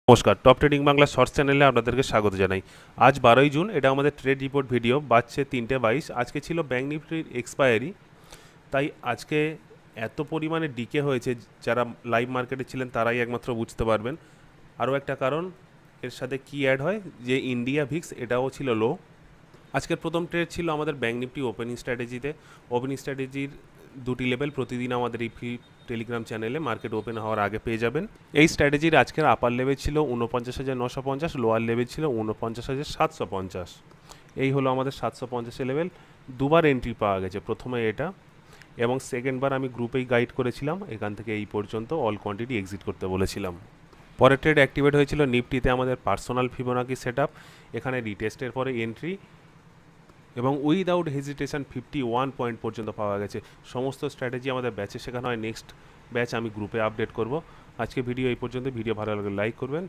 নমস্কার, top trading Bangla shorts চ্যানেলে আপনাদেরকে স্বাগত জানাই। আজ 12ই জুন, এটা আমাদের ট্রেড রিপোর্ট ভিডিও, বাজছে 3:22। আজকে ছিল ব্যাঙ্ক নিফটির এক্সপায়ারি, তাই আজকে এত পরিমাণে ডিকে হয়েছে, যারা লাইভ মার্কেটে ছিলেন তারাই একমাত্র বুঝতে পারবেন। আরও একটা কারণ এর সাথে কি অ্যাড হয়, যে ইন্ডিয়া ভিক্স এটাও ছিল লো। আজকের প্রথম ট্রেড ছিল আমাদের ব্যাঙ্ক নিফটি ওপেনিং স্ট্র্যাটেজিতে। ওপেনিং স্ট্র্যাটেজির দুটি লেভেল প্রতিদিন আমাদের এই টেলিগ্রাম চ্যানেলে মার্কেট ওপেন হওয়ার আগে পেয়ে যাবেন। এই স্ট্র্যাটেজির আজকের আপার লেভেল ছিল 49,950, লোয়ার লেভেল ছিল 49,750। এই হলো আমাদের 750 লেভেল। দুবার এন্ট্রি পাওয়া গেছে, প্রথমে এটা এবং সেকেন্ডবার আমি গ্রুপেই গাইড করেছিলাম, এখান থেকে এই পর্যন্ত অল কোয়ান্টিটি এক্সিট করতে বলেছিলাম। পরের ট্রেড অ্যাক্টিভেট হয়েছিল নিফটিতে আমাদের পার্সোনাল ফিবোনাকি সেট আপ। এখানে রিটেস্টের পরে এন্ট্রি এবং উইদাউট হেজিটেশন 51 পয়েন্ট পর্যন্ত পাওয়া গেছে। সমস্ত স্ট্র্যাটেজি আমাদের ব্যাচে শেখানো হয়, নেক্সট ব্যাচ আমি গ্রুপে আপডেট করব। আজকে ভিডিও এই পর্যন্ত। ভিডিও ভালো লাগলে লাইক করবেন।